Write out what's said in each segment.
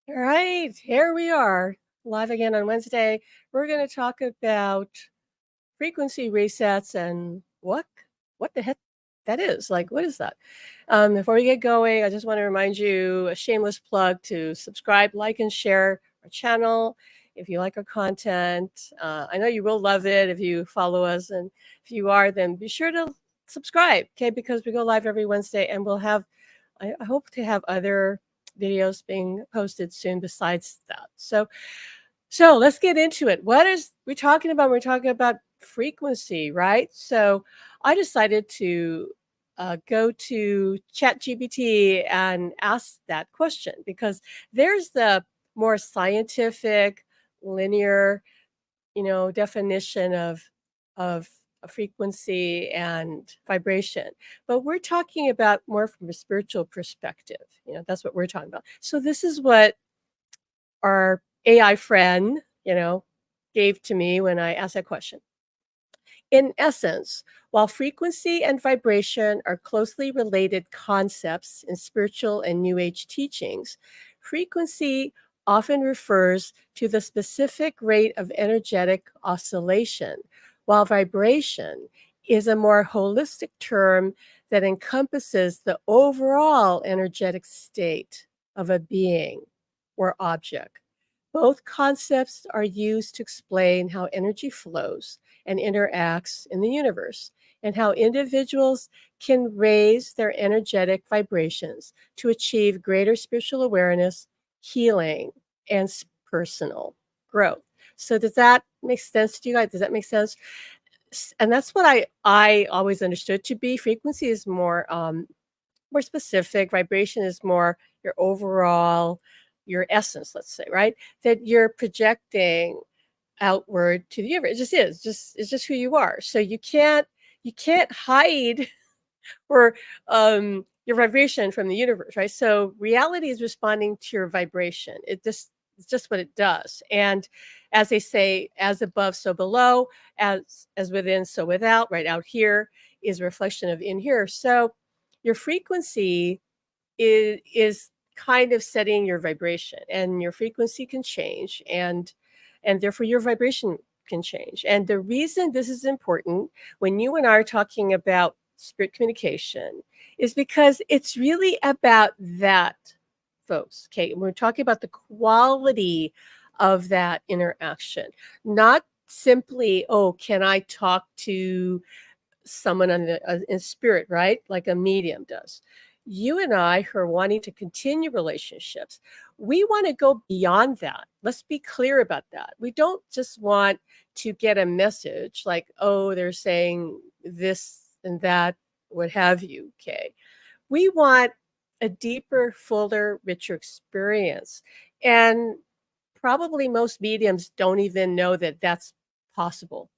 All right, here we are, live again on Wednesday. We're going to talk about frequency resets and what the heck that is. Like, what is that? Before we get going, I just want to remind you a shameless plug to subscribe, like, and share our channel. If you like our content, I know you will love it if you follow us, and if you are, then be sure to subscribe, okay? Because we go live every Wednesday, and we'll have. I hope to have other videos being posted soon besides that. So let's get into it. What is we talking about? We're talking about frequency, right? So I decided to go to ChatGPT and ask that question because there's the more scientific, linear, definition of a frequency and vibration. But we're talking about more from a spiritual perspective. That's what we're talking about. So this is what our AI friend, gave to me when I asked that question. In essence, while frequency and vibration are closely related concepts in spiritual and New Age teachings, frequency often refers to the specific rate of energetic oscillation, while vibration is a more holistic term that encompasses the overall energetic state of a being or object. Both concepts are used to explain how energy flows and interacts in the universe, and how individuals can raise their energetic vibrations to achieve greater spiritual awareness, healing, and personal growth. So, does that make sense to you guys? Does that make sense? And that's what I always understood to be. Frequency is more specific. Vibration is more your overall, your essence, let's say, right? That you're projecting outward to the universe. It just is. It's just who you are. So you can't hide or your vibration from the universe, right? So reality is responding to your vibration. It's just what it does. And as they say, as above, so below, as within, so without, right out here is a reflection of in here. So your frequency is kind of setting your vibration, and your frequency can change, and therefore your vibration can change. And the reason this is important when you and I are talking about spirit communication is because it's really about that, folks. Okay, we're talking about the quality of that interaction, not simply, oh, can I talk to someone in spirit, right? Like a medium does. You and I who are wanting to continue relationships, we want to go beyond that. Let's be clear about that. We don't just want to get a message like, oh, they're saying this and that, what have you. Okay. We want a deeper, fuller, richer experience. And probably most mediums don't even know that that's possible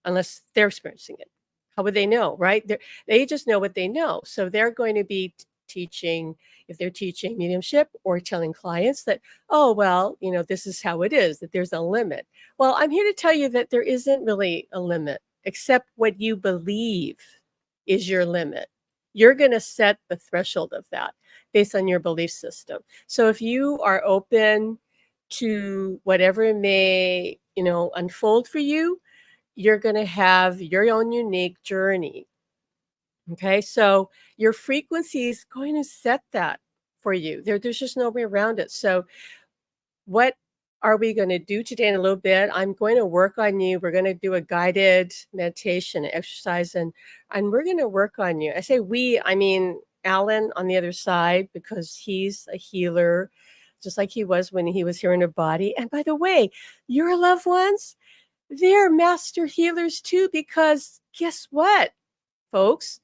unless they're experiencing it. How would they know, right? They just know what they know. So they're going to be teaching, if they're teaching mediumship or telling clients that, oh, well, this is how it is, that there's a limit. Well, I'm here to tell you that there isn't really a limit, except what you believe is your limit. You're going to set the threshold of that based on your belief system. So if you are open to whatever may, unfold for you, you're going to have your own unique journey. Okay. So your frequency is going to set that for you. There's just no way around it. So, what are we going to do today in a little bit? I'm going to work on you. We're going to do a guided meditation exercise, and we're going to work on you. I say we, I mean Alan on the other side, because he's a healer, just like he was when he was here in a body. And by the way, your loved ones, they're master healers too, because guess what, folks?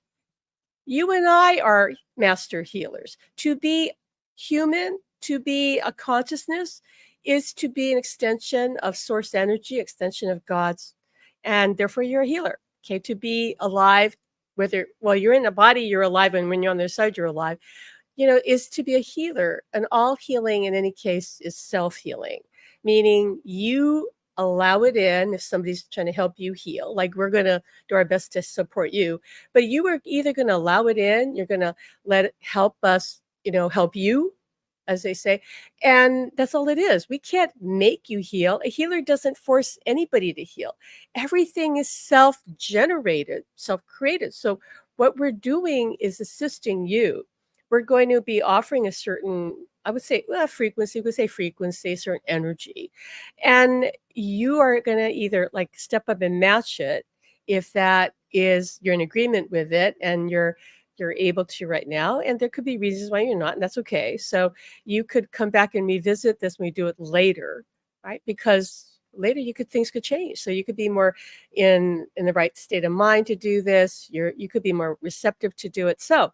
You and I are master healers. To be human, to be a consciousness, is to be an extension of source energy, extension of God's, and therefore you're a healer. Okay, to be alive, while you're in a body, you're alive, and when you're on the other side, you're alive. Is to be a healer. And all healing in any case is self-healing, meaning you allow it in if somebody's trying to help you heal. Like, we're going to do our best to support you, but you are either going to allow it in, you're going to let it help us, help you, as they say. And that's all it is. We can't make you heal. A healer doesn't force anybody to heal. Everything is self-generated, self-created. So what we're doing is assisting you. We're going to be offering a certain, I would say, well, frequency, we would say frequency, certain energy. And you are going to either like step up and match it if that is you're in agreement with it and you're able to right now. And there could be reasons why you're not, and that's okay. So you could come back and revisit this when we do it later, right? Because later things could change. So you could be more in the right state of mind to do this. You could be more receptive to do it. So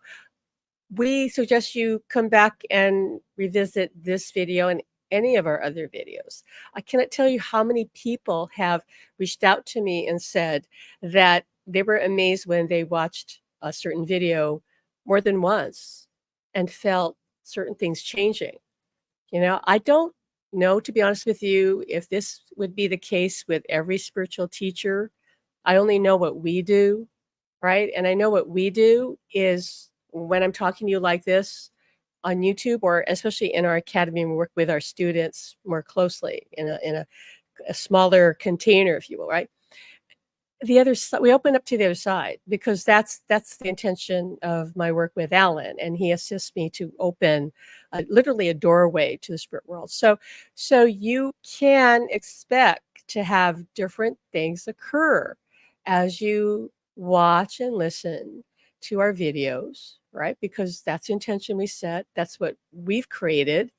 we suggest you come back and revisit this video and any of our other videos. I cannot tell you how many people have reached out to me and said that they were amazed when they watched a certain video more than once and felt certain things changing. I don't know, to be honest with you, if this would be the case with every spiritual teacher. I only know what we do, right? And I know what we do is when I'm talking to you like this on YouTube, or especially in our academy, we work with our students more closely in a smaller container, if you will, right? The other side, we open up to the other side because that's the intention of my work with Alan, and he assists me to open literally a doorway to the spirit world. So you can expect to have different things occur as you watch and listen to our videos, right? Because that's the intention we set. That's what we've created.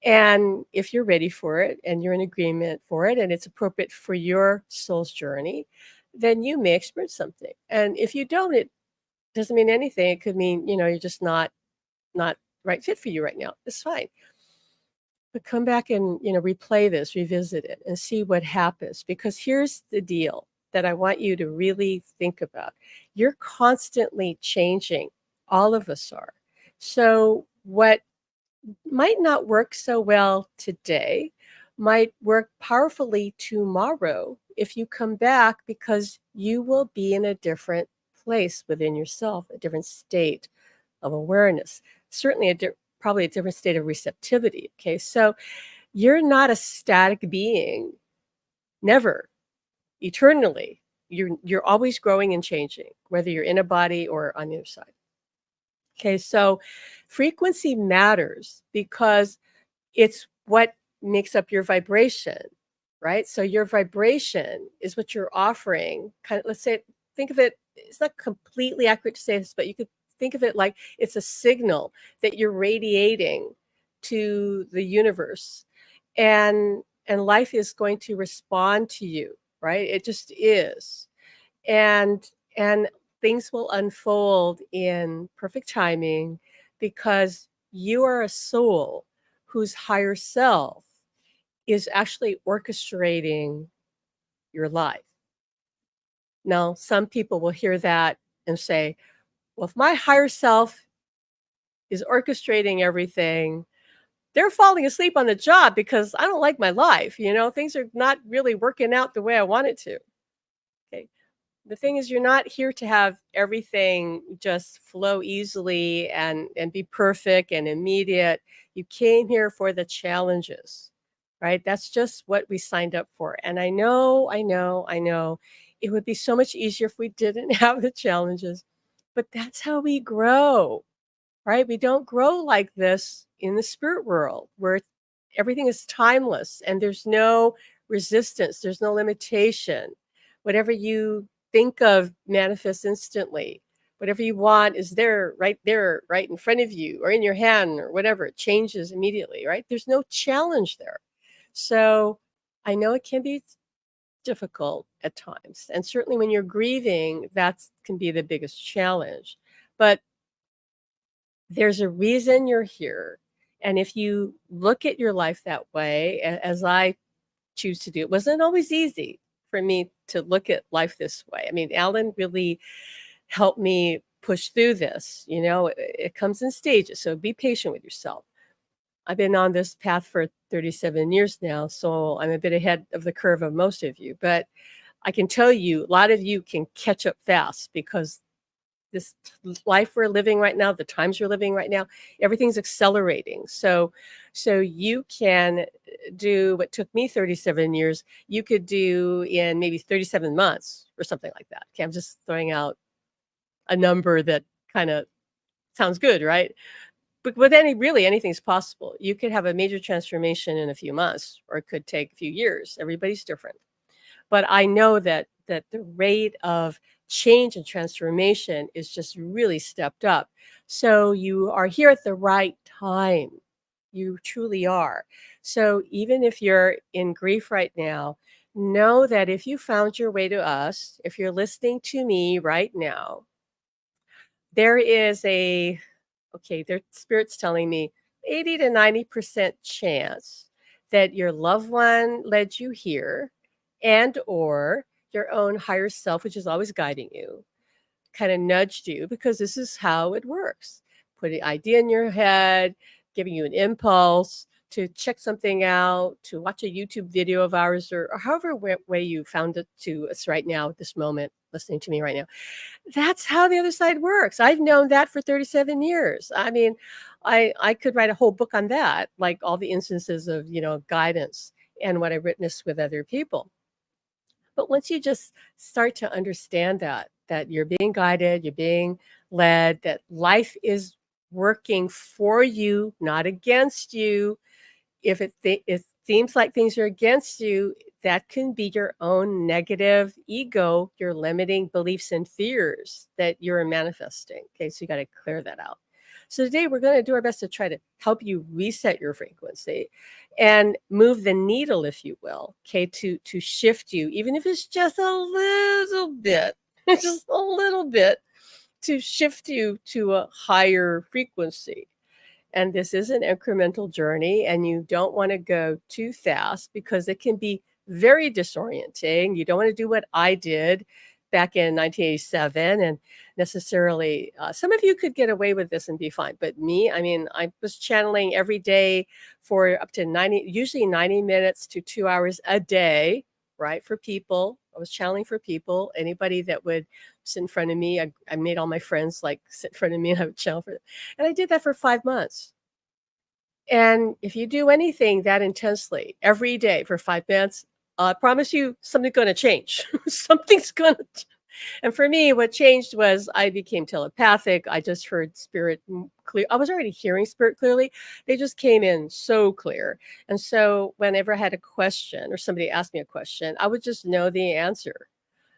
And if you're ready for it and you're in agreement for it and it's appropriate for your soul's journey, then you may experience something. And if you don't, it doesn't mean anything. It could mean, you're just not right fit for you right now. It's fine. But come back and, replay this, revisit it and see what happens. Because here's the deal that I want you to really think about. You're constantly changing. All of us are. So what might not work so well today might work powerfully tomorrow if you come back, because you will be in a different place within yourself, a different state of awareness, certainly probably a different state of receptivity. Okay, so you're not a static being, never, eternally. You're always growing and changing, whether you're in a body or on the other side. Okay, so frequency matters because it's what makes up your vibration, right? So your vibration is what you're offering. Kind of, let's say, think of it, it's not completely accurate to say this, but you could think of it like it's a signal that you're radiating to the universe. And life is going to respond to you, right? It just is. And things will unfold in perfect timing because you are a soul whose higher self is actually orchestrating your life. Now, some people will hear that and say, well, if my higher self is orchestrating everything, they're falling asleep on the job because I don't like my life. Things are not really working out the way I want it to. Okay. The thing is, you're not here to have everything just flow easily and be perfect and immediate. You came here for the challenges, right? That's just what we signed up for. And I know, it would be so much easier if we didn't have the challenges, but that's how we grow, right? We don't grow like this in the spirit world where everything is timeless and there's no resistance, there's no limitation. Whatever you think of manifests instantly. Whatever you want is there, right in front of you or in your hand or whatever. It changes immediately, right? There's no challenge there. So I know it can be difficult at times. And certainly when you're grieving, that can be the biggest challenge. But there's a reason you're here. And if you look at your life that way, as I choose to do, it wasn't always easy for me to look at life this way. I mean, Alan really helped me push through this. It comes in stages. So be patient with yourself. I've been on this path for 37 years now, so I'm a bit ahead of the curve of most of you. But I can tell you, a lot of you can catch up fast because life we're living right now, the times we're living right now, everything's accelerating. So you can do what took me 37 years, you could do in maybe 37 months or something like that. Okay, I'm just throwing out a number that kind of sounds good, right? But with anything's possible. You could have a major transformation in a few months, or it could take a few years. Everybody's different. But I know that the rate of change and transformation is just really stepped up. So you are here at the right time. You truly are. So even if you're in grief right now, know that if you found your way to us, if you're listening to me right now, there is their spirit's telling me 80 to 90% chance that your loved one led you here, and or your own higher self, which is always guiding you, kind of nudged you, because this is how it works. Put an idea in your head, giving you an impulse to check something out, to watch a YouTube video of ours, or however way you found it to us right now at this moment, listening to me right now. That's how the other side works. I've known that for 37 years. I mean, I could write a whole book on that, like all the instances of, guidance and what I witnessed with other people. But once you just start to understand that you're being guided, you're being led, that life is working for you, not against you. If it seems like things are against you, that can be your own negative ego, your limiting beliefs and fears that you're manifesting. Okay, so you got to clear that out. So today we're going to do our best to try to help you reset your frequency and move the needle, if you will, okay, to shift you, even if it's just a little bit, just a little bit, to shift you to a higher frequency. And this is an incremental journey, and you don't want to go too fast because it can be very disorienting. You don't want to do what I did back in 1987 and necessarily, some of you could get away with this and be fine. But me, I mean, I was channeling every day for up to 90, usually 90 minutes to 2 hours a day, right? For people. I was channeling for people, anybody that would sit in front of me. I made all my friends like sit in front of me and I would channel for them. And I did that for 5 months. And if you do anything that intensely every day for 5 minutes, I promise you something's going to change. Something's going to. And for me, what changed was I became telepathic. I just heard spirit clear. I was already hearing spirit clearly. They just came in so clear. And so whenever I had a question or somebody asked me a question, I would just know the answer.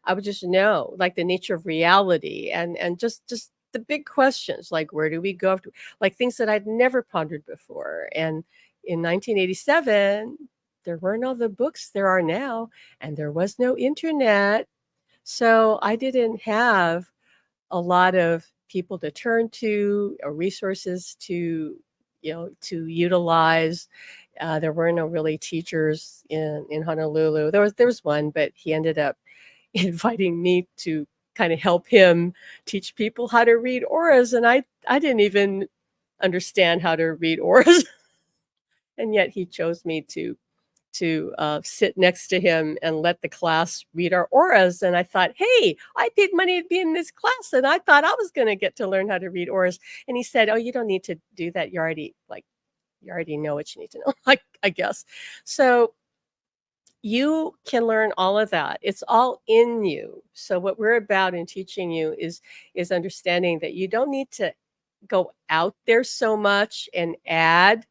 I would just know, like, the nature of reality and just the big questions, like where do we go after, like things that I'd never pondered before. And in 1987, there weren't all the books there are now, and there was no internet. So I didn't have a lot of people to turn to or resources to utilize. There were no really teachers in Honolulu. There was one, but he ended up inviting me to kind of help him teach people how to read auras, and I didn't even understand how to read auras. And yet he chose me to sit next to him and let the class read our auras. And I thought, hey, I paid money to be in this class, and I thought I was going to get to learn how to read auras. And he said, oh, you don't need to do that. You already know what you need to know. I guess. So you can learn all of that. It's all in you. So what we're about in teaching you is understanding that you don't need to go out there so much and add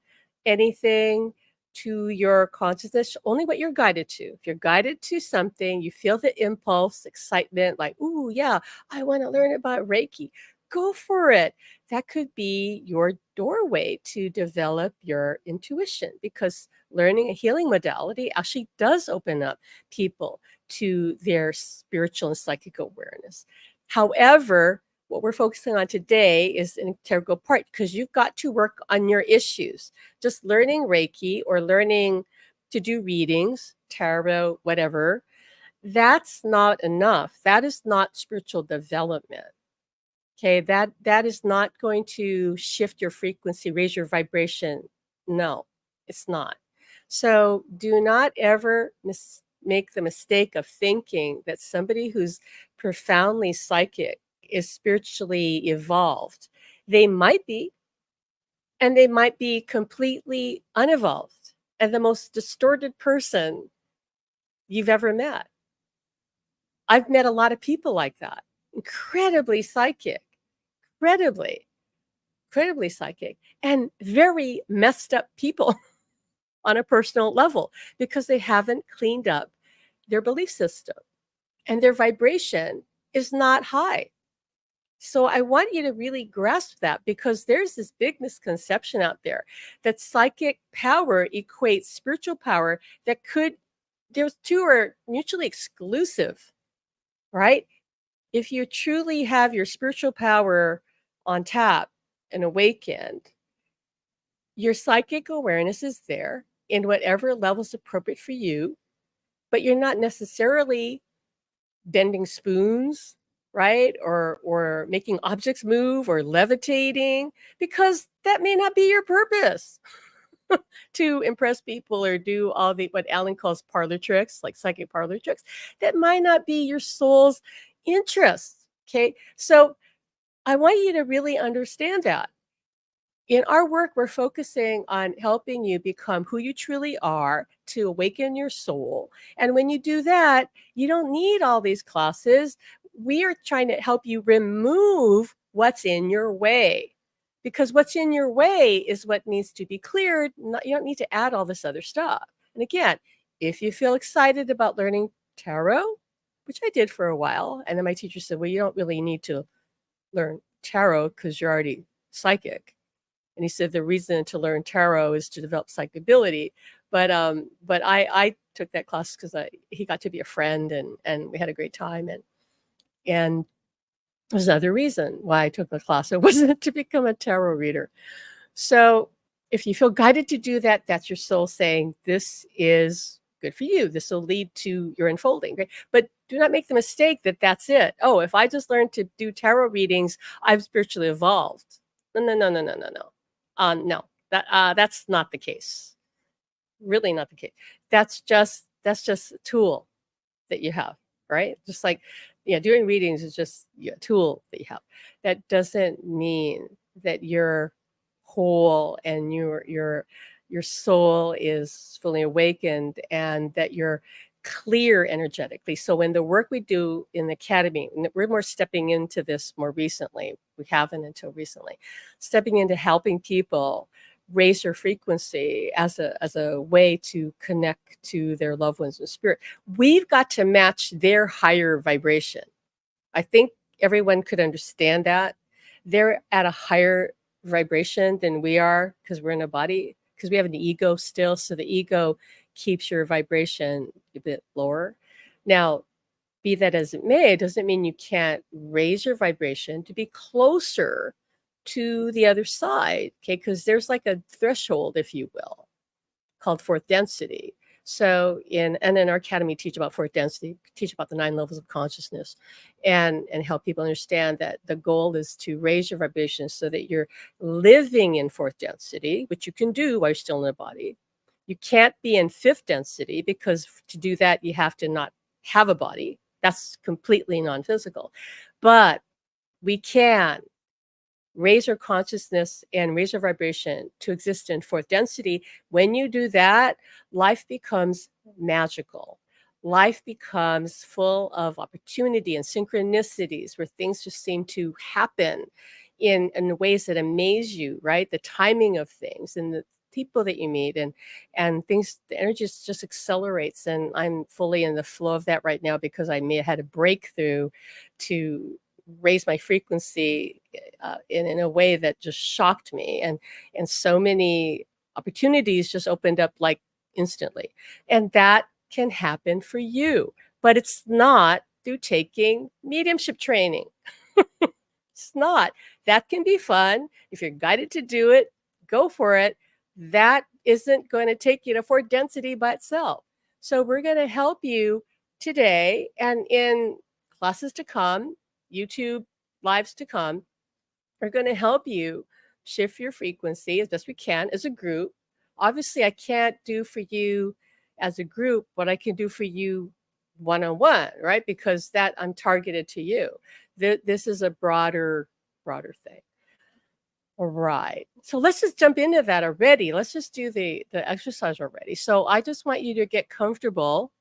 anything to your consciousness, only what you're guided to. If you're guided to something, you feel the impulse, excitement, like, ooh, yeah, I want to learn about Reiki. Go for it. That could be your doorway to develop your intuition, because learning a healing modality actually does open up people to their spiritual and psychic awareness. However, what we're focusing on today is an integral part, because you've got to work on your issues. Just learning Reiki or learning to do readings, tarot, whatever, that's not enough. That is not spiritual development. Okay, that is not going to shift your frequency, raise your vibration. No, it's not. So do not ever make the mistake of thinking that somebody who's profoundly psychic is spiritually evolved. They might be, and they might be completely unevolved and the most distorted person you've ever met. I've met a lot of people like that, incredibly psychic, incredibly, incredibly psychic, and very messed up people on a personal level because they haven't cleaned up their belief system and their vibration is not high. So I want you to really grasp that because there's this big misconception out there that psychic power equates spiritual power that could, those two are mutually exclusive, right? If you truly have your spiritual power on tap and awakened, your psychic awareness is there in whatever level is appropriate for you, but you're not necessarily bending spoons, right? Or making objects move or levitating because that may not be your purpose to impress people or do all the what Alan calls parlor tricks, like psychic parlor tricks. That might not be your soul's interest. Okay. So I want you to really understand that. In our work, we're focusing on helping you become who you truly are to awaken your soul. And when you do that, you don't need all these classes. We are trying to help you remove what's in your way. Because what's in your way is what needs to be cleared. You don't need to add all this other stuff. And again, if you feel excited about learning tarot, which I did for a while, and then my teacher said, well, you don't really need to learn tarot because you're already psychic. And he said the reason to learn tarot is to develop psychic ability. But I took that class because he got to be a friend and we had a great time and there's another reason why I took the class. It wasn't to become a tarot reader. So if you feel guided to do that, that's your soul saying this is good for you. This will lead to your unfolding. Right? But do not make the mistake that that's it. Oh, if I just learned to do tarot readings, I've spiritually evolved. No. No, that's not the case. Really not the case. That's just a tool that you have, right? Just like, yeah, doing readings is just a tool that you have. That doesn't mean that you're whole and your soul is fully awakened and that you're clear energetically. So when the work we do in the academy, and we're more stepping into this more recently, we haven't until recently, stepping into helping people raise their frequency as a way to connect to their loved ones in spirit. We've got to match their higher vibration. I think everyone could understand that. They're at a higher vibration than we are because we're in a body, because we have an ego still. So the ego keeps your vibration a bit lower. Now, be that as it may, it doesn't mean you can't raise your vibration to be closer to the other side, okay? Because there's like a threshold, if you will, called fourth density. So in our academy, teach about fourth density, teach about the 9 levels of consciousness, and help people understand that the goal is to raise your vibration so that you're living in fourth density, which you can do while you're still in the body. You can't be in fifth density because to do that, you have to not have a body. That's completely non-physical. But we can raise our consciousness and raise our vibration to exist in fourth density. When you do that, life becomes magical. Life becomes full of opportunity and synchronicities where things just seem to happen in ways that amaze you, right? The timing of things and the people that you meet and things, the energy just accelerates. And I'm fully in the flow of that right now because I may have had a breakthrough to raise my frequency in a way that just shocked me. And so many opportunities just opened up like instantly. And that can happen for you, but it's not through taking mediumship training. It's not. That can be fun. If you're guided to do it, go for it. That isn't going to take you to fourth density by itself. So we're going to help you today and in classes to come, YouTube lives to come, are going to help you shift your frequency as best we can as a group. Obviously, I can't do for you as a group what I can do for you one-on-one, right? Because that I'm targeted to you. This is a broader thing. All right. So let's just jump into that already. Let's just do the exercise already. So I just want you to get comfortable,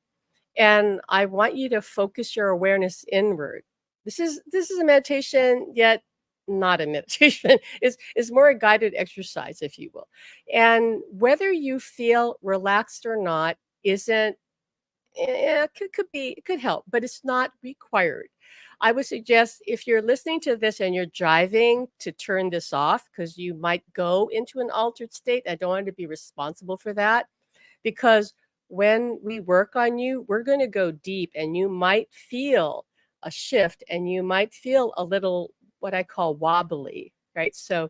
and I want you to focus your awareness inward. This is a meditation, yet not a meditation. It's more a guided exercise, if you will. And whether you feel relaxed or not isn't could help, but it's not required. I would suggest if you're listening to this and you're driving, to turn this off, because you might go into an altered state. I don't want to be responsible for that, because when we work on you, we're going to go deep, and you might feel a shift, and you might feel a little, what I call, wobbly, right? So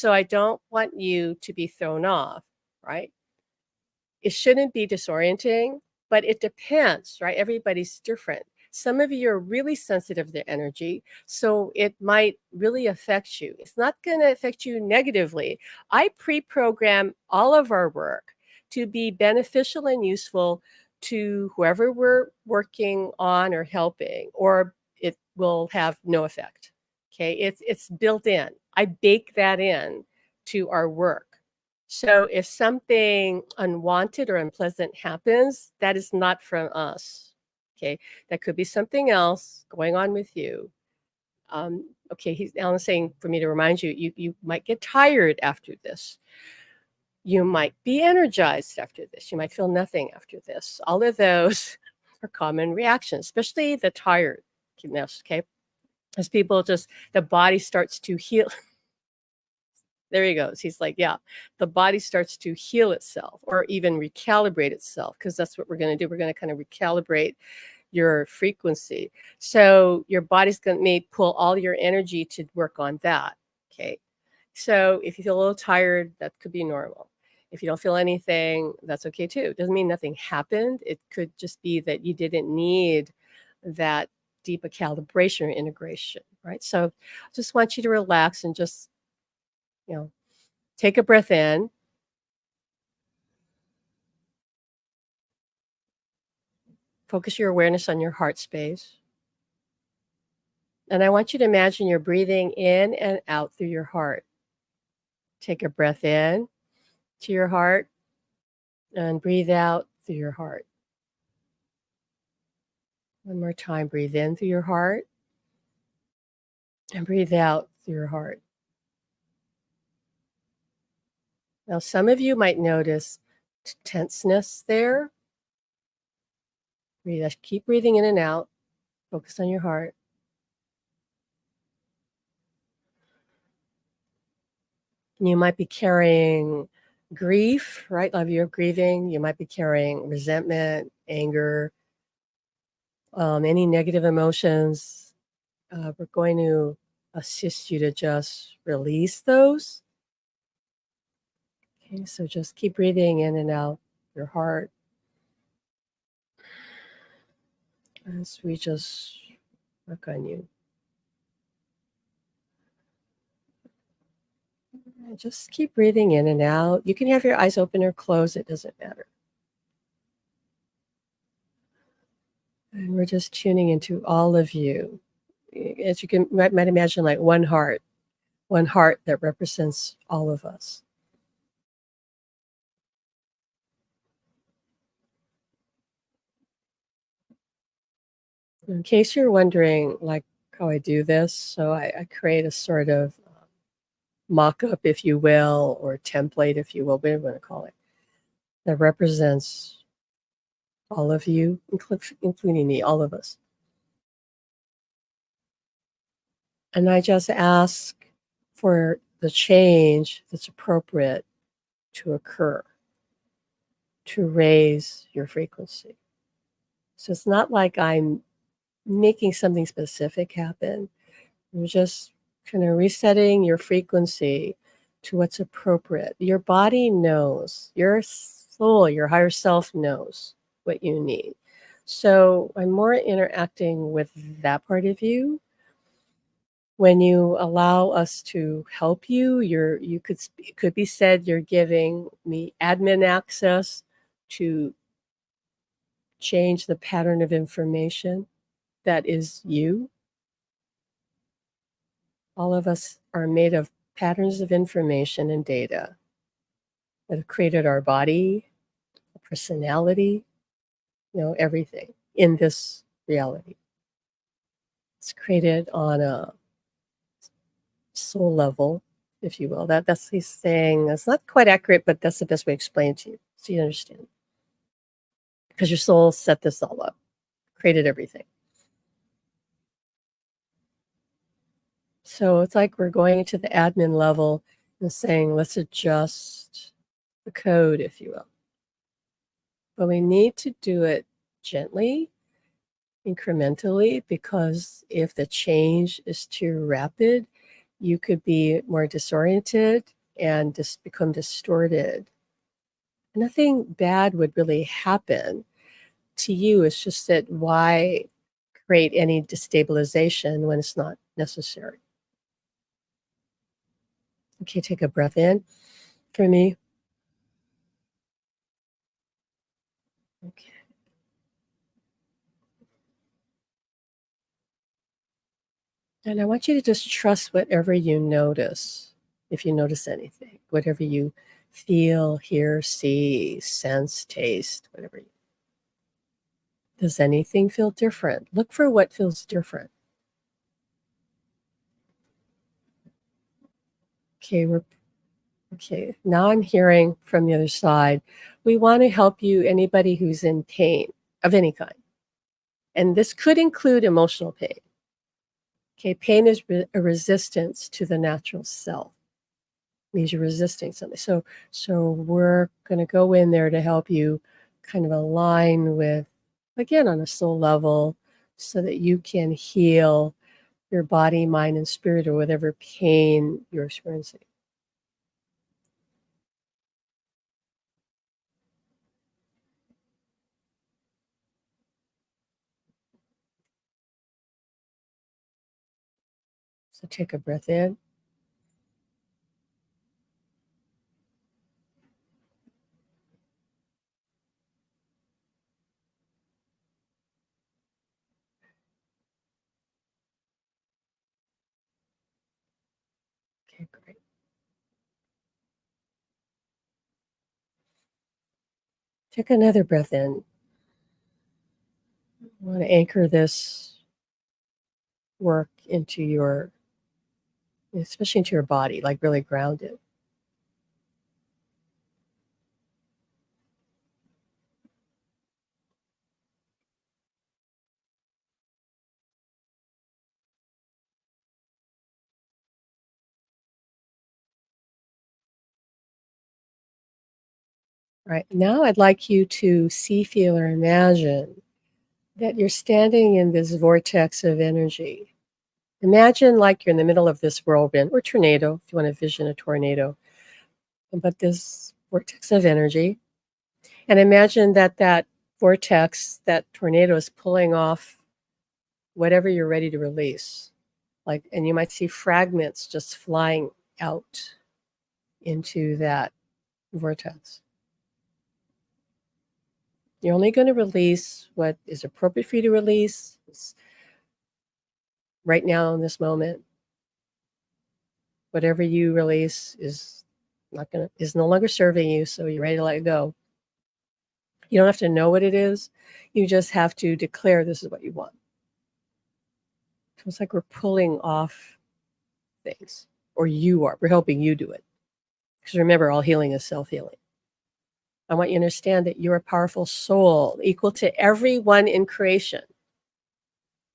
I don't want you to be thrown off, right? It shouldn't be disorienting, but it depends, right? Everybody's different. Some of you are really sensitive to energy, so it might really affect you. It's not going to affect you negatively. I pre-program all of our work to be beneficial and useful to whoever we're working on or helping, or it will have no effect. Okay, it's built in. I bake that in to our work. So if something unwanted or unpleasant happens, that is not from us. Okay, that could be something else going on with you. Okay, Alan's saying for me to remind you, you might get tired after this. You might be energized after this. You might feel nothing after this. All of those are common reactions, especially the tiredness. Okay, as people just, the body starts to heal. There he goes. He's like, yeah, the body starts to heal itself, or even recalibrate itself, because that's what we're going to do. We're going to kind of recalibrate your frequency. So your body's going to may pull all your energy to work on that. Okay. So if you feel a little tired, that could be normal. If you don't feel anything, that's okay too. It doesn't mean nothing happened. It could just be that you didn't need that deeper calibration or integration, right? So I just want you to relax and just, take a breath in. Focus your awareness on your heart space. And I want you to imagine you're breathing in and out through your heart. Take a breath in to your heart and breathe out through your heart. One more time, breathe in through your heart and breathe out through your heart. Now, some of you might notice tenseness there. Keep breathing in and out. Focus on your heart. You might be carrying grief, right? A lot of you are grieving. You might be carrying resentment, anger, any negative emotions. We're going to assist you to just release those. Okay, so just keep breathing in and out your heart as we just work on you. And just keep breathing in and out. You can have your eyes open or closed, it doesn't matter. And we're just tuning into all of you. As you might imagine, like one heart that represents all of us. In case you're wondering, like, how I do this, so I create a sort of mock-up, if you will, or template, if you will, whatever you want to call it, that represents all of you, including me, all of us. And I just ask for the change that's appropriate to occur, to raise your frequency. So it's not like I'm making something specific happen. I'm just kind of resetting your frequency to what's appropriate. Your body knows, your soul, your higher self knows what you need. So I'm more interacting with that part of you. When you allow us to help you, it could be said you're giving me admin access to change the pattern of information that is you. All of us are made of patterns of information and data that have created our body, our personality, everything in this reality. It's created on a soul level, if you will. That's he's saying. That's not quite accurate, but that's the best way to explain it to you, so you understand. Because your soul set this all up, created everything. So it's like we're going into the admin level and saying, let's adjust the code, if you will. But we need to do it gently, incrementally, because if the change is too rapid, you could be more disoriented and just become distorted. Nothing bad would really happen to you. It's just that why create any destabilization when it's not necessary? Okay, take a breath in for me. Okay. And I want you to just trust whatever you notice, if you notice anything, whatever you feel, hear, see, sense, taste, whatever. Does anything feel different? Look for what feels different. Okay, now I'm hearing from the other side. We want to help you, anybody who's in pain of any kind. And this could include emotional pain. Okay, pain is a resistance to the natural self. It means you're resisting something. So we're going to go in there to help you kind of align with, again, on a soul level, so that you can heal your body, mind, and spirit, or whatever pain you're experiencing. So take a breath in. Okay, great. Take another breath in. I want to anchor this work into your, especially into your body, like really ground it. All right, now I'd like you to see, feel, or imagine that you're standing in this vortex of energy. Imagine like you're in the middle of this whirlwind or tornado, if you want to vision a tornado, but this vortex of energy. And imagine that vortex, that tornado is pulling off whatever you're ready to release. And you might see fragments just flying out into that vortex. You're only going to release what is appropriate for you to release right now in this moment. Whatever you release is no longer serving you, so you're ready to let it go. You don't have to know what it is. You just have to declare this is what you want. So it's like we're pulling off things, or you are. We're helping you do it. Because remember, all healing is self-healing. I want you to understand that you're a powerful soul, equal to everyone in creation.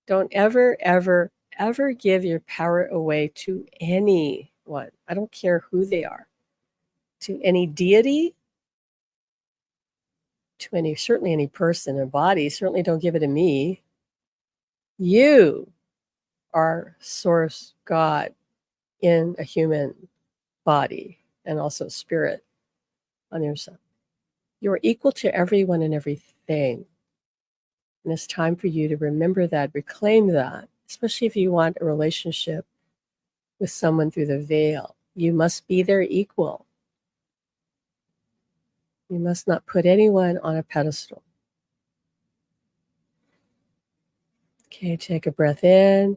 Don't ever, ever, ever give your power away to anyone. I don't care who they are. To any deity, to certainly any person or body. Certainly don't give it to me. You are source God in a human body and also spirit on your side. You're equal to everyone and everything. And it's time for you to remember that, reclaim that, especially if you want a relationship with someone through the veil. You must be their equal. You must not put anyone on a pedestal. Okay, take a breath in.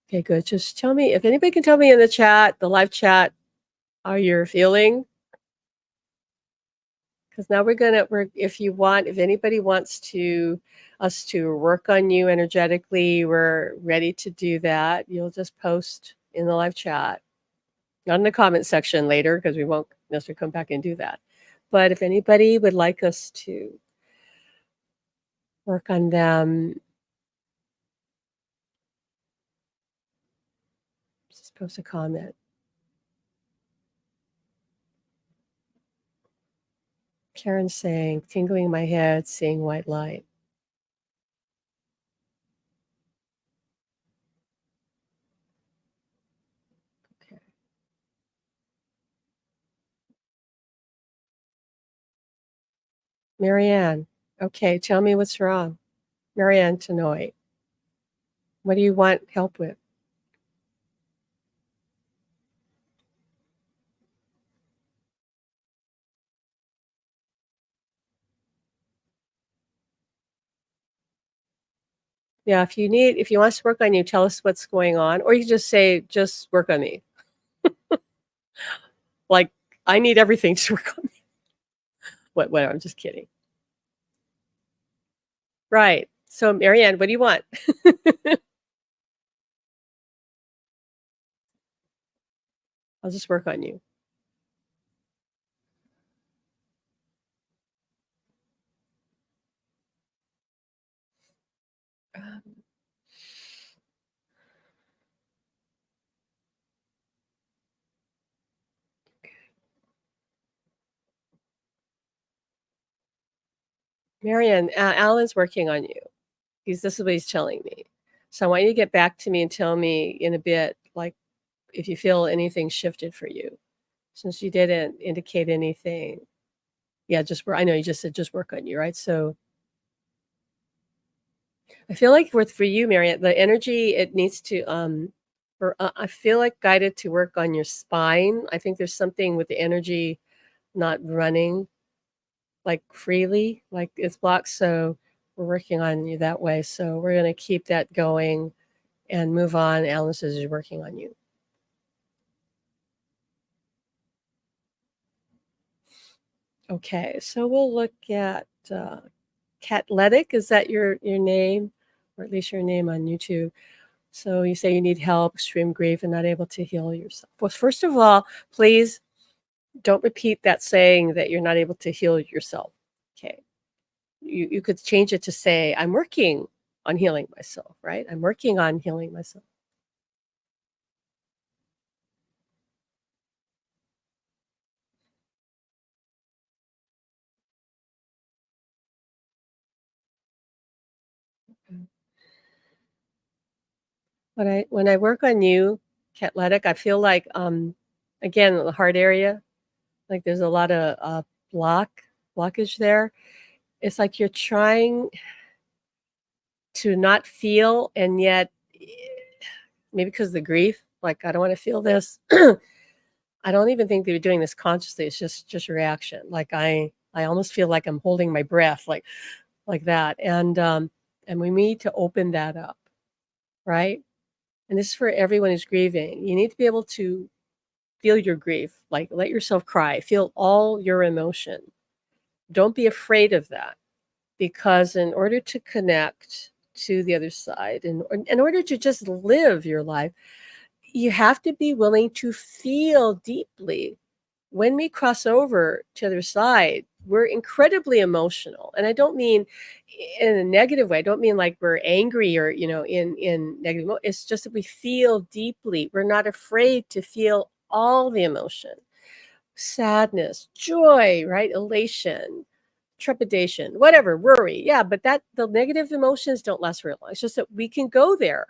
Okay, good. Just tell me if anybody can tell me in the chat, the live chat, how you're feeling. Because now if you want, if anybody wants us to work on you energetically, we're ready to do that. You'll just post in the live chat, not in the comment section later, because we won't necessarily come back and do that. But if anybody would like us to work on them, just post a comment. Karen's saying, tingling in my head, seeing white light. Okay. Marianne, okay, tell me what's wrong. Marianne Tenoy, what do you want help with? Yeah, if you want us to work on you, tell us what's going on, or you can just say, just work on me. Like, I need everything to work on me. What, I'm just kidding. Right. So, Marianne, what do you want? I'll just work on you. Um, Marianne, Alan's working on you. This is what he's telling me. So I want you to get back to me and tell me in a bit, like, if you feel anything shifted for you, since you didn't indicate anything. Yeah, I know you just said just work on you, right? So I feel like for you, Marianne, the energy it needs to I feel like guided to work on your spine. I think there's something with the energy not running like freely, like it's blocked. So we're working on you that way. So we're gonna keep that going and move on. Alan says he's working on you. Okay, so we'll look at Catletic. Is that your name, or at least your name on YouTube? So you say you need help, extreme grief, and not able to heal yourself. Well, first of all, please don't repeat that saying that you're not able to heal yourself. Okay. You could change it to say, I'm working on healing myself, right? I'm working on healing myself. Okay. When I work on you, Catletic, I feel like again the heart area, like there's a lot of blockage there. It's like you're trying to not feel, and yet maybe because of the grief, like I don't want to feel this. I don't even think they're doing this consciously. It's just reaction. Like I almost feel like I'm holding my breath, like that. And we need to open that up, right? And this is for everyone who's grieving. You need to be able to feel your grief, like let yourself cry, feel all your emotion. Don't be afraid of that, because in order to connect to the other side, and in order to just live your life, you have to be willing to feel deeply. When we cross over to the other side, we're incredibly emotional. And I don't mean in a negative way. I don't mean like we're angry or, in negative. It's just that we feel deeply. We're not afraid to feel all the emotion, sadness, joy, right? Elation, trepidation, whatever, worry. Yeah, but the negative emotions don't last very long. It's just that we can go there,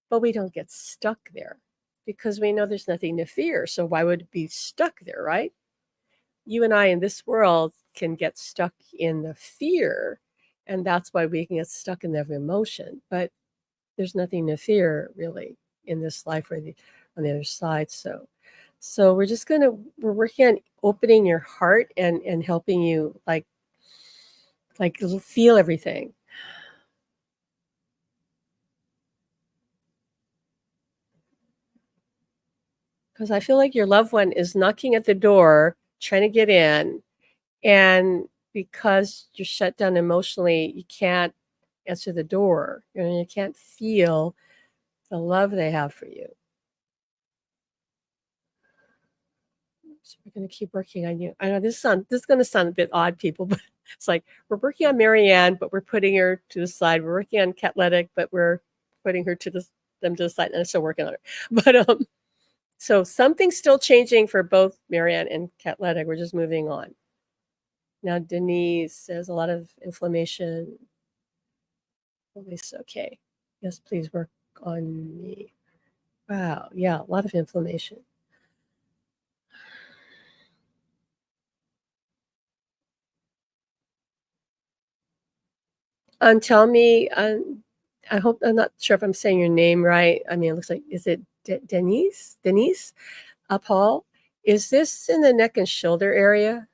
but we don't get stuck there because we know there's nothing to fear. So why would it be stuck there, right? You and I in this world can get stuck in the fear, and that's why we can get stuck in the emotion. But there's nothing to fear really in this life or on the other side. So we're working on opening your heart and helping you like feel everything. because I feel like your loved one is knocking at the door, trying to get in, and because you're shut down emotionally, you can't answer the door. You can't feel the love they have for you. So we're going to keep working on you. I know this is going to sound a bit odd, people, but it's like we're working on Marianne, but we're putting her to the side. We're working on Catletic, but we're putting her to the side, and I'm still working on her. But so something's still changing for both Marianne and Catletic. We're just moving on. Now Denise says a lot of inflammation. Always okay. Yes, please work on me. Wow, yeah, a lot of inflammation. Tell me, I hope I'm not sure if I'm saying your name right. I mean, it looks like is it Denise? Denise? Paul? Is this in the neck and shoulder area?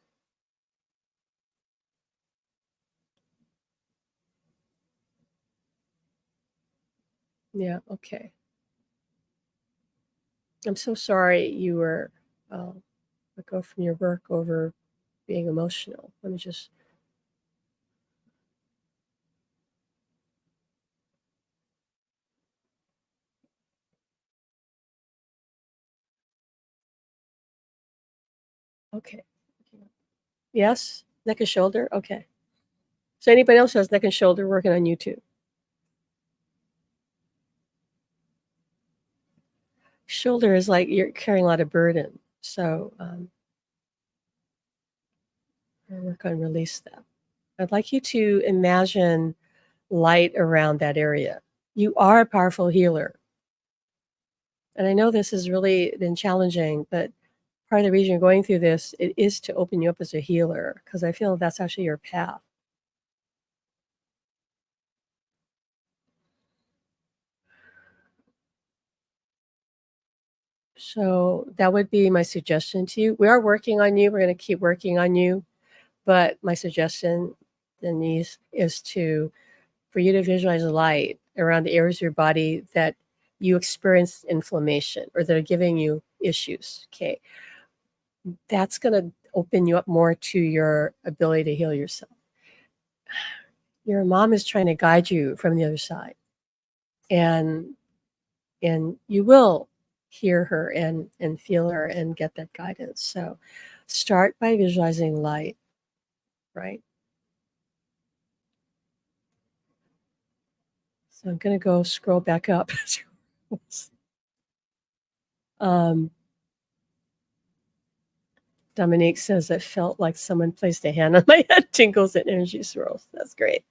Yeah, okay. I'm so sorry you were let go from your work over being emotional. Let me just okay. Yes? Neck and shoulder? Okay. So anybody else who has neck and shoulder working on you too? Shoulder is like you're carrying a lot of burden. So I'll work on release that. I'd like you to imagine light around that area. You are a powerful healer. And I know this has really been challenging, but part of the reason you're going through this it is to open you up as a healer because I feel that's actually your path. So that would be my suggestion to you. We are working on you. We're going to keep working on you. But my suggestion, Denise, is to for you to visualize light around the areas of your body that you experience inflammation or that are giving you issues. Okay. That's going to open you up more to your ability to heal yourself. Your mom is trying to guide you from the other side. And you will hear her and feel her and get that guidance. So start by visualizing light, right? So I'm going to go scroll back up. um, Dominique says it felt like someone placed a hand on my head, tingles and energy swirls. That's great.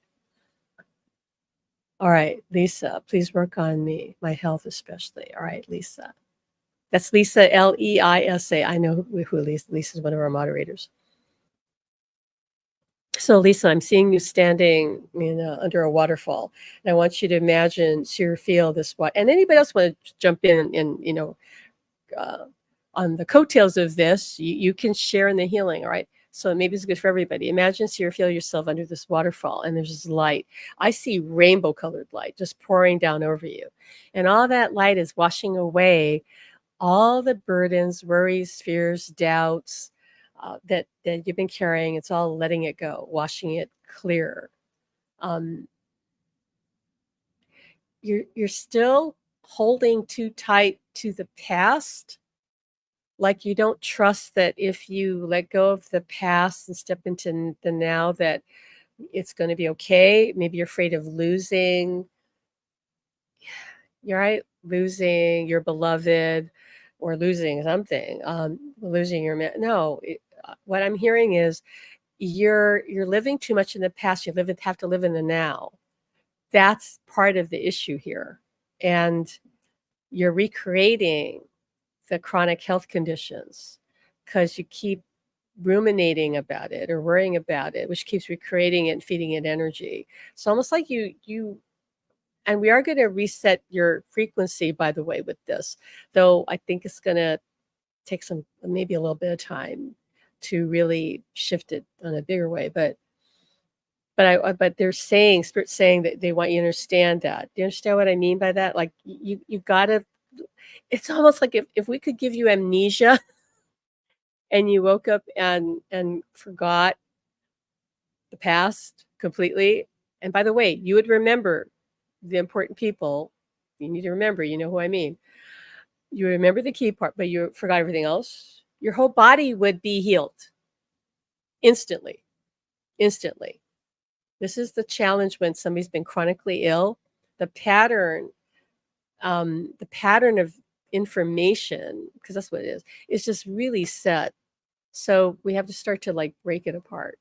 All right, Lisa, please work on me, my health especially. All right, Lisa. That's Lisa, Leisa. I know who Lisa. Lisa's one of our moderators. So, Lisa, I'm seeing you standing under a waterfall, and I want you to imagine, see or feel this. What? And anybody else want to jump in and uh, on the coattails of this, you can share in the healing. All right. So maybe it's good for everybody. Imagine, see or feel yourself under this waterfall, and there's this light. I see rainbow colored light just pouring down over you, and all that light is washing away all the burdens, worries, fears, doubts that you've been carrying. It's all letting it go, washing it clear. Um, you're still holding too tight to the past, like you don't trust that if you let go of the past and step into the now that it's going to be okay. Maybe you're afraid of losing. You're right, losing your beloved or losing something, losing your man. No, what I'm hearing is you're living too much in the past. Have to live in the now. That's part of the issue here, and you're recreating the chronic health conditions because you keep ruminating about it or worrying about it, which keeps recreating it and feeding it energy. It's almost like you and we are going to reset your frequency, by the way, with this, though I think it's going to take maybe a little bit of time to really shift it in a bigger way. But they're saying, Spirit's saying that they want you to understand that. Do you understand what I mean by that? Like you got to It's almost like if we could give you amnesia and you woke up and forgot the past completely, and by the way, you would remember the important people. You need to remember, you know who I mean. You remember the key part, but you forgot everything else. Your whole body would be healed instantly, instantly. This is the challenge when somebody's been chronically ill. The pattern of information, because that's what it is just really set. So we have to start to like break it apart.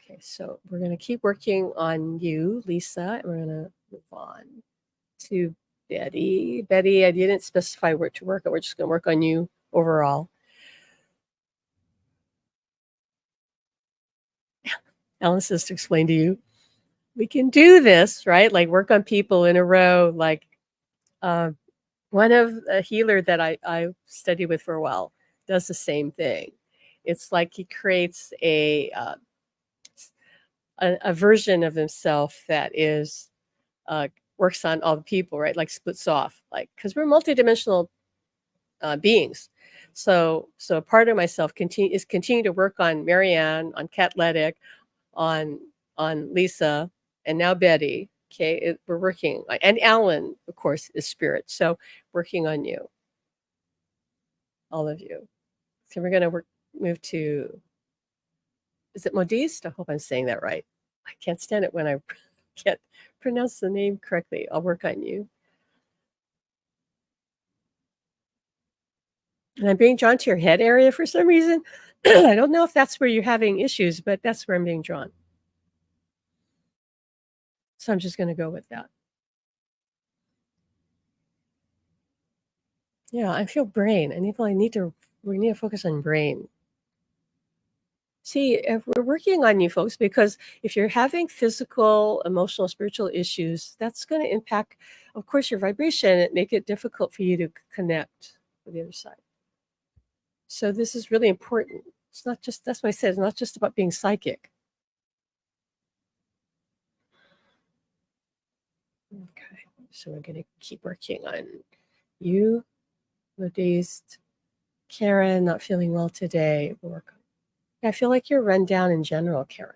Okay, so we're going to keep working on you, Lisa, and we're going to move on to Betty. Betty, I didn't specify where to work. We're just going to work on you overall. Alan says to explain to you, we can do this, right? Like work on people in a row. Like one of a healer that I studied with for a while does the same thing. It's like he creates a version of himself that is uh, works on all the people, right? Like splits off, like because we're multidimensional beings. So a part of myself continue to work on Marianne, on Catletic, on Lisa, and now Betty. Okay, we're working, and Alan, of course, is spirit. So working on you, all of you. So we're gonna move to. Is it Modiste? I hope I'm saying that right. I can't stand it when I can't pronounce the name correctly. I'll work on you. And I'm being drawn to your head area for some reason. I don't know if that's where you're having issues, but that's where I'm being drawn. So I'm just going to go with that. Yeah, I feel brain. We need to focus on brain. See, if we're working on you folks, because if you're having physical, emotional, spiritual issues, that's going to impact, of course, your vibration and make it difficult for you to connect with the other side. So this is really important. It's not just, that's why I said, it's not just about being psychic. Okay, so we're going to keep working on you, Modeste, Karen, not feeling well today. I feel like you're run down in general, Karen.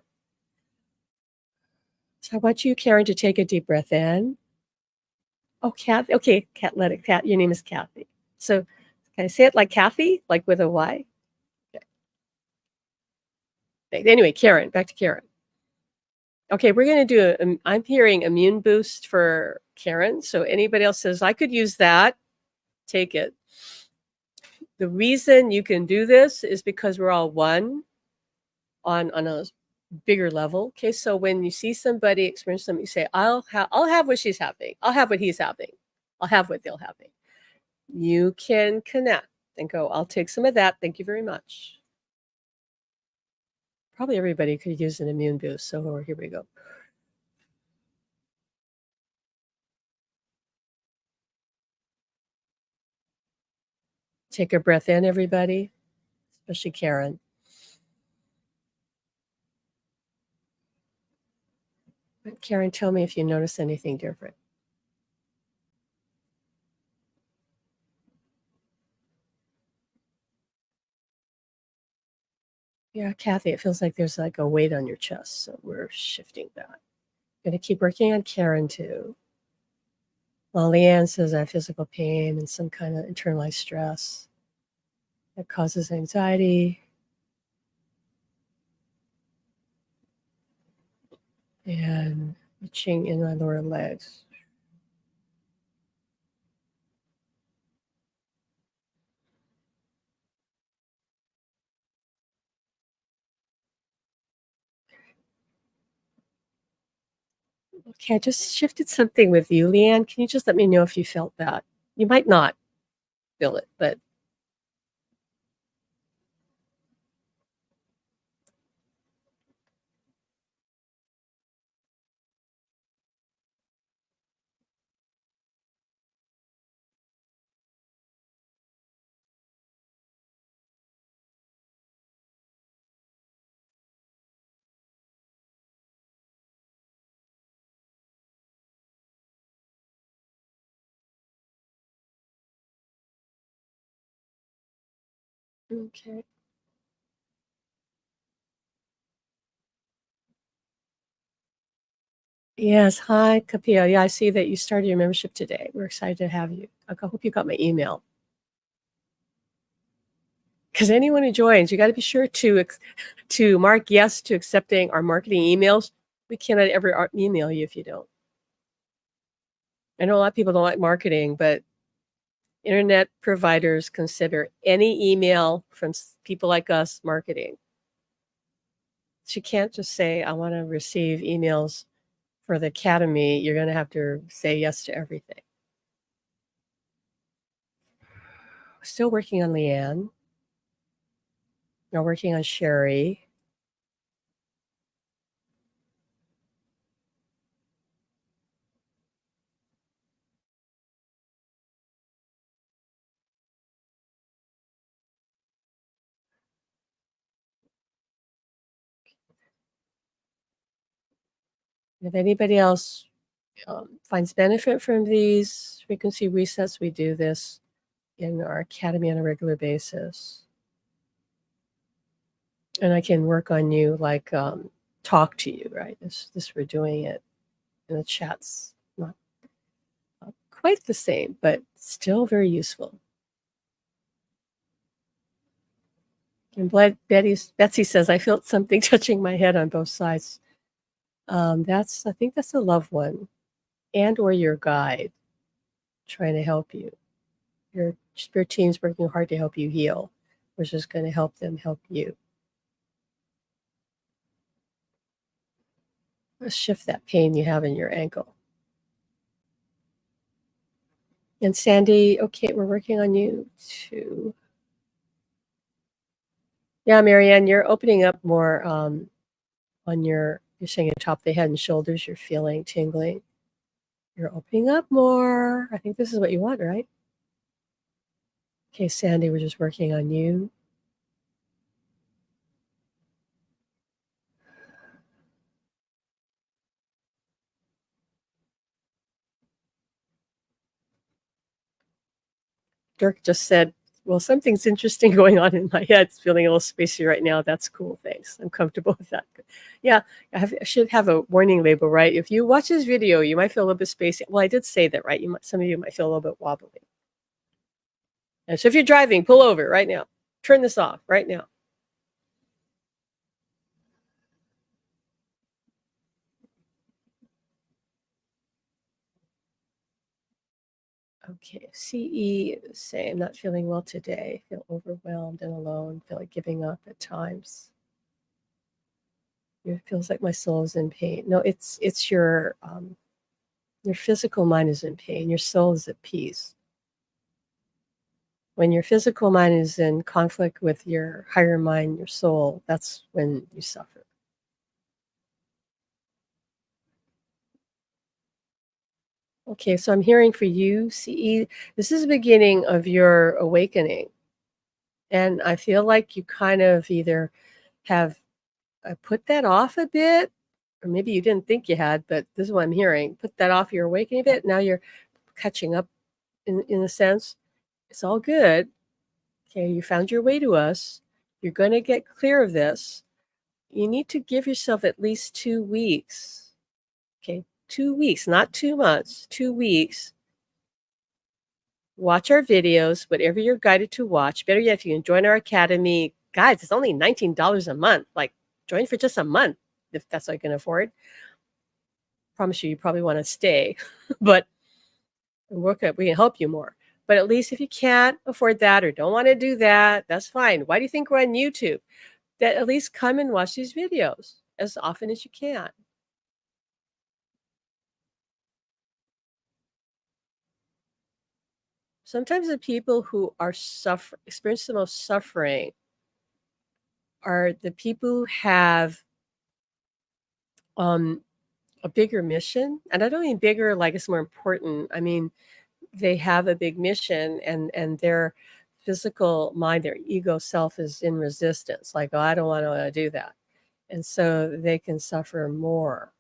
So I want you, Karen, to take a deep breath in. Oh, Kathy. Okay, let it. Kat, your name is Kathy. So can I say it like Kathy, like with a Y? Okay. Anyway, Karen, back to Karen. Okay, we're going to do I'm hearing immune boost for Karen. So anybody else says, I could use that, take it. The reason you can do this is because we're all one on a bigger level. Okay, so when you see somebody experience something, you say, I'll have what she's having. I'll have what he's having. I'll have what they'll having. You can connect and go, I'll take some of that. Thank you very much. Probably everybody could use an immune boost. So here we go. Take a breath in, everybody, especially Karen. Karen, tell me if you notice anything different. Yeah, Kathy, it feels like there's like a weight on your chest. So we're shifting that. Going to keep working on Karen too. Well, Leanne says I have physical pain and some kind of internalized stress that causes anxiety. And itching in my lower legs. Okay, I just shifted something with you, Leanne. Can you just let me know if you felt that? You might not feel it, but Okay. Yes. Hi, Capio. Yeah, I see that you started your membership today. We're excited to have you. Hope you got my email. Because anyone who joins, you got to be sure to mark yes to accepting our marketing emails. We cannot ever email you if you don't. I know a lot of people don't like marketing, but internet providers consider any email from people like us marketing. So you can't just say, I want to receive emails for the academy. You're going to have to say yes to everything. Still working on Leanne. Now working on Sherry. If anybody else finds benefit from these frequency resets, we do this in our academy on a regular basis. And I can work on you, like talk to you, right? This we're doing it in the chats. Not quite the same, but still very useful. And Betsy says, I felt something touching my head on both sides. I think that's a loved one and or your guide trying to help you. Your spirit team's working hard to help you heal. We're just going to help them help you. Let's shift that pain you have in your ankle. And Sandy, okay, we're working on you too. Yeah, Marianne, you're opening up more you're saying at the top of the head and shoulders, you're feeling tingling. You're opening up more. I think this is what you want, right? Okay, Sandy, we're just working on you. Dirk just said, well, something's interesting going on in my head. It's feeling a little spacey right now. That's cool. Thanks. I'm comfortable with that. Yeah, I should have a warning label, right? If you watch this video, you might feel a little bit spacey. Well, I did say that, right? Some of you might feel a little bit wobbly. And so if you're driving, pull over right now. Turn this off right now. Okay, CE, say, I'm not feeling well today. Feel overwhelmed and alone. Feel like giving up at times. It feels like my soul is in pain. No, it's your physical mind is in pain. Your soul is at peace. When your physical mind is in conflict with your higher mind, your soul, that's when you suffer. Okay, so I'm hearing for you, CE, this is the beginning of your awakening. And I feel like you kind of either have put that off a bit, or maybe you didn't think you had, but this is what I'm hearing. Put that off your awakening a bit. Now you're catching up in a sense. It's all good. Okay, you found your way to us. You're going to get clear of this. You need to give yourself at least 2 weeks. Okay, 2 weeks, not 2 months, 2 weeks. Watch our videos, whatever you're guided to watch. Better yet, if you can join our academy, guys, it's only $19 a month. Like, join for just a month if that's what you can afford. Promise you, you probably want to stay, but we can help you more. But at least if you can't afford that or don't want to do that, that's fine. Why do you think we're on YouTube? That at least come and watch these videos as often as you can. Sometimes the people who are experience the most suffering are the people who have a bigger mission. And I don't mean bigger like it's more important. I mean, they have a big mission and their physical mind, their ego self is in resistance. Like, oh, I don't want to do that. And so they can suffer more.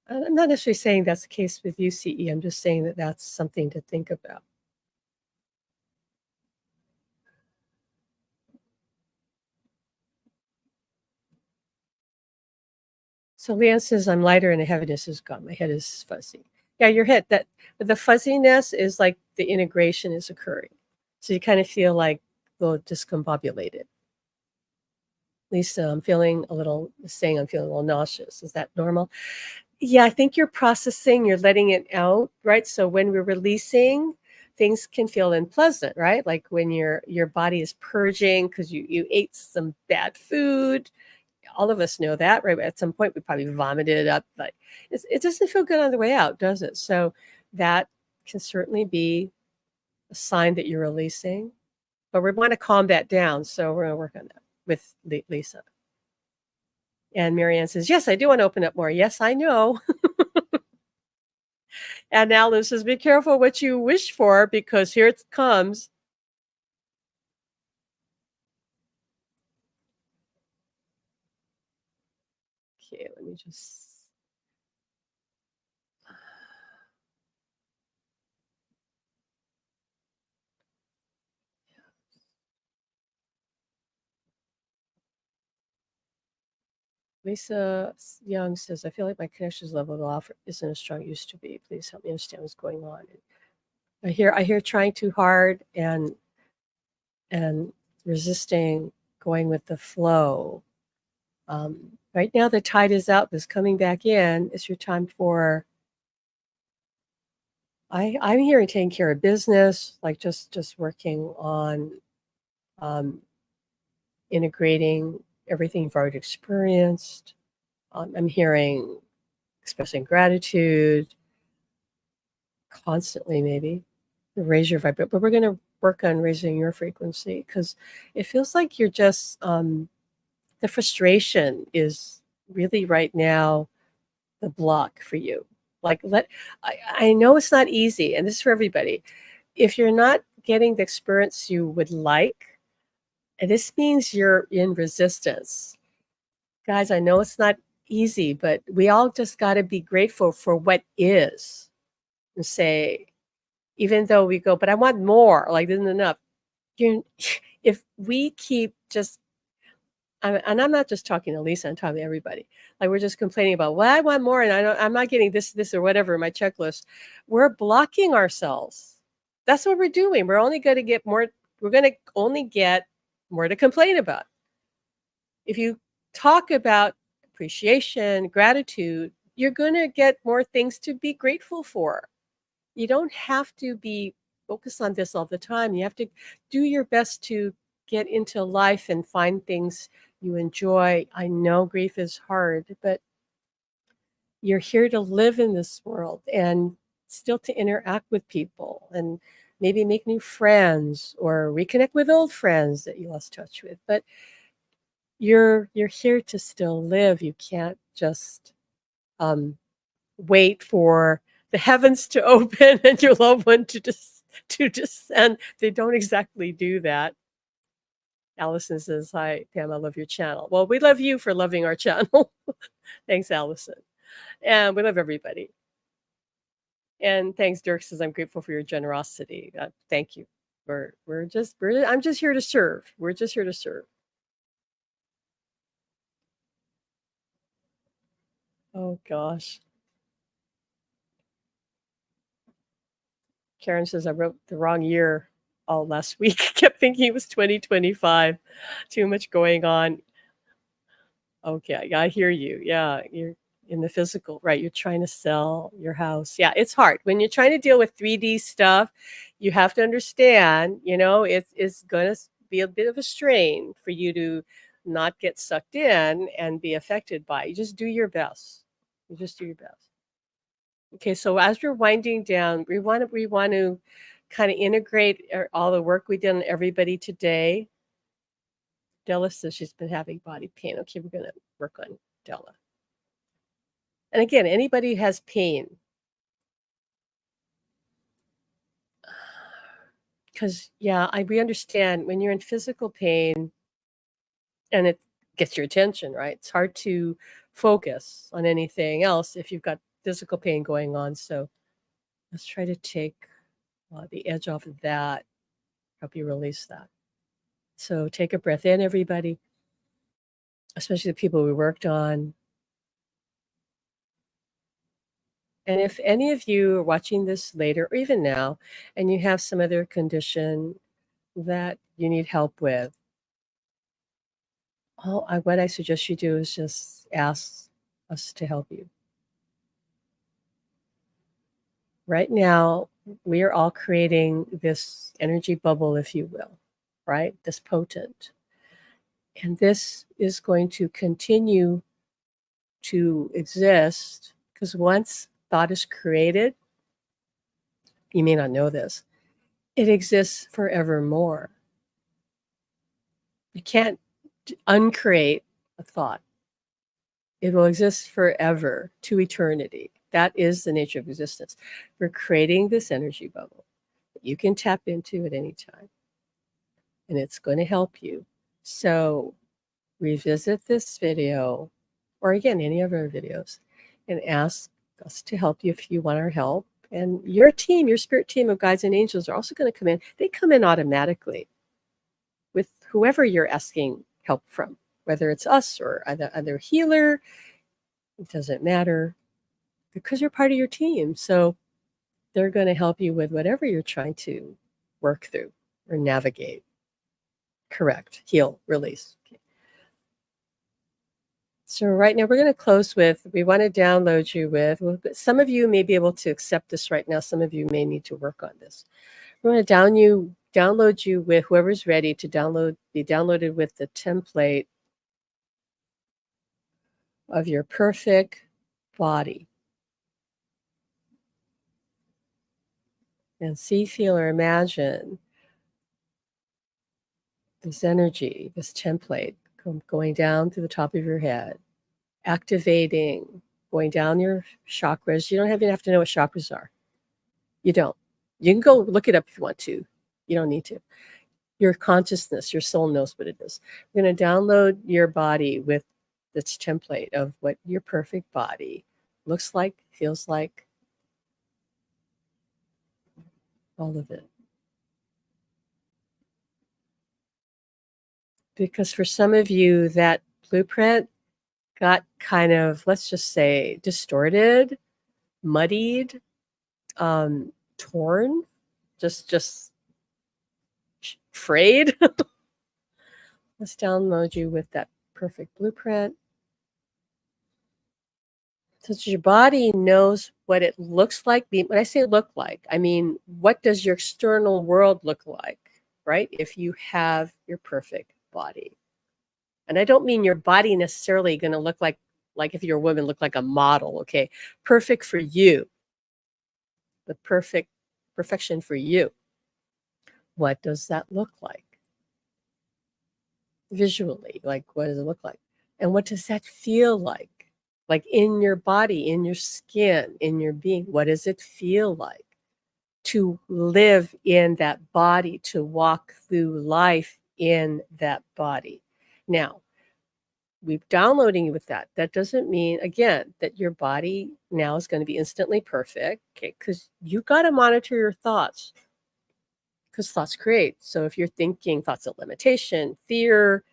I'm not necessarily saying that's the case with UCE. I'm just saying that that's something to think about. So Leanne says, I'm lighter and the heaviness is gone. My head is fuzzy. Yeah, your head, that the fuzziness is like the integration is occurring. So you kind of feel like a little discombobulated. Lisa, I'm feeling a little, saying I'm feeling a little nauseous. Is that normal? Yeah, I think you're processing, you're letting it out, right? So when we're releasing, things can feel unpleasant, right? Like when your body is purging because you ate some bad food. All of us know that, right? At some point, we probably vomited up, but it doesn't feel good on the way out, does it? So that can certainly be a sign that you're releasing, but we want to calm that down. So we're going to work on that with Lisa. And Marianne says, yes, I do want to open up more. Yes, I know. And now Liz says, be careful what you wish for because here it comes. Okay, let me just. Lisa Young says, I feel like my connection's leveled off, isn't as strong as it used to be. Please help me understand what's going on. I hear trying too hard and resisting going with the flow. Right now the tide is out, this coming back in. It's your time for I'm hearing taking care of business, like just working on um, integrating everything you've already experienced. I'm hearing expressing gratitude constantly, maybe raise your vibration. But we're going to work on raising your frequency because it feels like you're just the frustration is really right now the block for you. Like I know it's not easy, and this is for everybody. If you're not getting the experience you would like, and this means you're in resistance. Guys, I know it's not easy, but we all just got to be grateful for what is and say, even though we go, but I want more, like, isn't enough. You're, if we keep just, and I'm not just talking to Lisa, I'm talking to everybody. Like we're just complaining about, well, I want more, and I'm not getting this, or whatever in my checklist. We're blocking ourselves. That's what we're doing. We're only going to get more. We're going to only get more to complain about. If you talk about appreciation, gratitude, you're going to get more things to be grateful for. You don't have to be focused on this all the time. You have to do your best to get into life and find things you enjoy. I know grief is hard, but you're here to live in this world and still to interact with people and maybe make new friends or reconnect with old friends that you lost touch with. But you're here to still live. You can't just wait for the heavens to open and your loved one to descend. They don't exactly do that. Allison says, hi, Pam, I love your channel. Well, we love you for loving our channel. Thanks, Allison. And we love everybody. And thanks, Dirk says, I'm grateful for your generosity. Thank you. I'm just here to serve. We're just here to serve. Oh gosh. Karen says, I wrote the wrong year all last week. Kept thinking it was 2025. Too much going on. Okay, I hear you. Yeah, you're in the physical, right? You're trying to sell your house. Yeah, it's hard. When you're trying to deal with 3D stuff, you have to understand, it's going to be a bit of a strain for you to not get sucked in and be affected by it. You just do your best. You just do your best. Okay, so as we're winding down, we want to kind of integrate all the work we did on everybody today. Della says she's been having body pain. Okay, we're going to work on Della. And again, anybody who has pain, because we understand when you're in physical pain and it gets your attention, right? It's hard to focus on anything else if you've got physical pain going on. So let's try to take the edge off of that, help you release that. So take a breath in, everybody, especially the people we worked on. And if any of you are watching this later or even now, and you have some other condition that you need help with, what I suggest you do is just ask us to help you. Right now, we are all creating this energy bubble, if you will, right? This potent. And this is going to continue to exist because once thought is created, you may not know this, it exists forevermore. You can't uncreate a thought. It will exist forever to eternity. That is the nature of existence. We're creating this energy bubble that you can tap into at any time, and it's going to help you. So revisit this video, or again, any of our videos, and ask us to help you if you want our help. And your team, your spirit team of guides and angels are also going to come in. They come in automatically with whoever you're asking help from, whether it's us or other healer. It doesn't matter because you're part of your team. So they're going to help you with whatever you're trying to work through or navigate. Correct. Heal, release. Okay. So right now we're going to close with, we want to download you with, well, some of you may be able to accept this right now. Some of you may need to work on this. We're going to download you with whoever's ready to be downloaded with the template of your perfect body. And see, feel, or imagine this energy, this template going down through the top of your head, activating, going down your chakras. You don't even have to know what chakras are. You don't. You can go look it up if you want to. You don't need to. Your consciousness, your soul knows what it is. We're going to download your body with this template of what your perfect body looks like, feels like, all of it. Because for some of you, that blueprint got kind of, let's just say, distorted, muddied, torn, just frayed. Let's download you with that perfect blueprint. So that your body knows what it looks like. When I say look like, I mean, what does your external world look like, right? If you have your perfect body. And I don't mean your body necessarily going to look like if you're a woman, look like a model, okay? Perfect for you. The perfection for you. What does that look like? Visually, like what does it look like? And what does that feel like? Like in your body, in your skin, in your being, what does it feel like to live in that body, to walk through life in that body? Now, we're downloading you with that. That doesn't mean, again, that your body now is going to be instantly perfect, okay? Because you got to monitor your thoughts, because thoughts create. So if you're thinking thoughts of limitation, fear,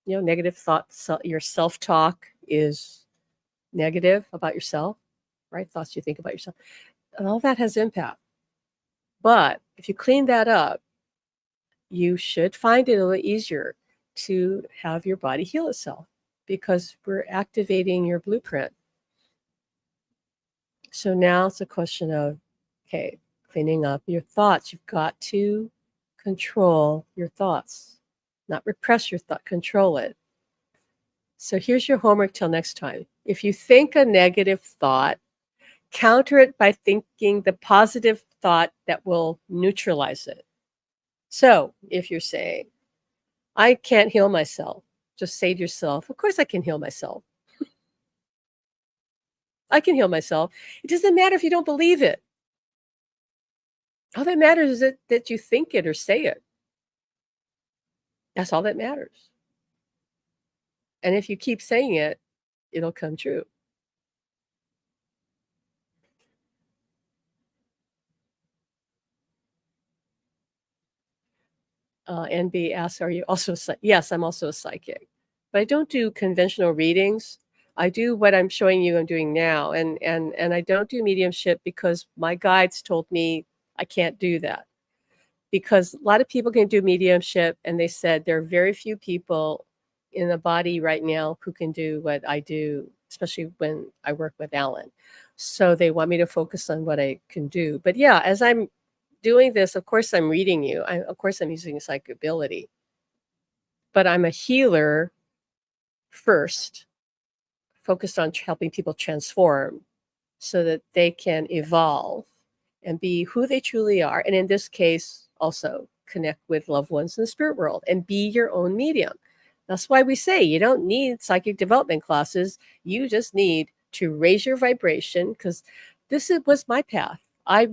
negative thoughts, your self-talk is negative about yourself, right? Thoughts you think about yourself. And all that has impact. But if you clean that up, you should find it a little easier to have your body heal itself because we're activating your blueprint. So now it's a question of, okay, cleaning up your thoughts. You've got to control your thoughts, not repress your thought, control it. So here's your homework till next time. If you think a negative thought, counter it by thinking the positive thought that will neutralize it. So if you're saying, I can't heal myself, just say to yourself, of course I can heal myself. I can heal myself. It doesn't matter if you don't believe it. All that matters is that you think it or say it. That's all that matters. And if you keep saying it, it'll come true. NB asks, are you also a psychic? Yes, I'm also a psychic. But I don't do conventional readings. I do what I'm showing you I'm doing now, and I don't do mediumship because my guides told me I can't do that. Because a lot of people can do mediumship, and they said there are very few people in the body right now who can do what I do, especially when I work with Alan. So they want me to focus on what I can do. But yeah, as I'm doing this, of course I'm reading you. Of course I'm using psychic ability, but I'm a healer first, focused on helping people transform so that they can evolve and be who they truly are. And in this case, also connect with loved ones in the spirit world and be your own medium. That's why we say you don't need psychic development classes. You just need to raise your vibration, because was my path. I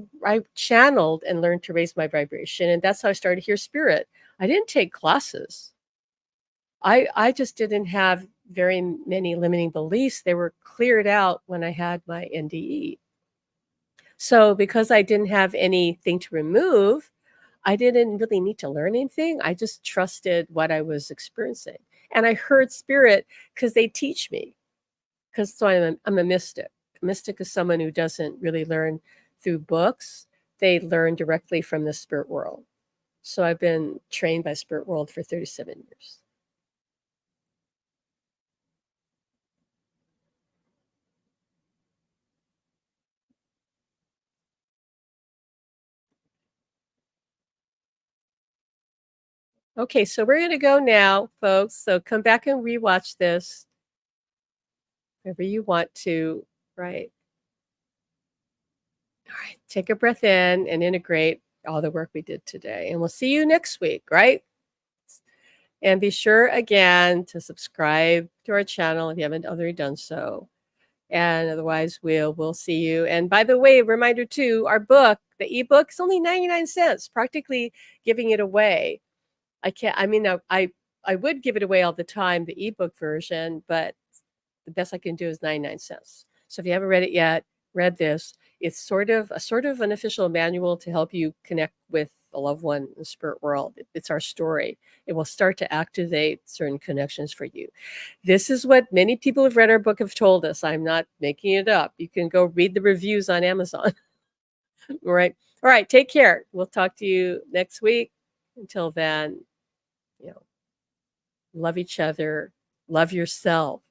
channeled and learned to raise my vibration, and that's how I started to hear spirit. I didn't take classes. I just didn't have very many limiting beliefs. They were cleared out when I had my NDE. So because I didn't have anything to remove, I didn't really need to learn anything. I just trusted what I was experiencing. And I heard spirit because they teach me. Because so I'm a mystic. A mystic is someone who doesn't really learn through books. They learn directly from the spirit world. So I've been trained by spirit world for 37 years. Okay, so we're going to go now, folks. So come back and rewatch this whenever you want to, right? All right, take a breath in and integrate all the work we did today. And we'll see you next week, right? And be sure again to subscribe to our channel if you haven't already done so. And otherwise, we'll see you. And by the way, reminder too, our book, the ebook, is only 99 cents, practically giving it away. I mean, I would give it away all the time, the ebook version, but the best I can do is 99 cents. So if you haven't read it yet, read this. It's sort of an official manual to help you connect with a loved one in the spirit world. It's our story. It will start to activate certain connections for you. This is what many people who've read our book have told us. I'm not making it up. You can go read the reviews on Amazon. All right. All right. Take care. We'll talk to you next week. Until then, love each other, love yourself.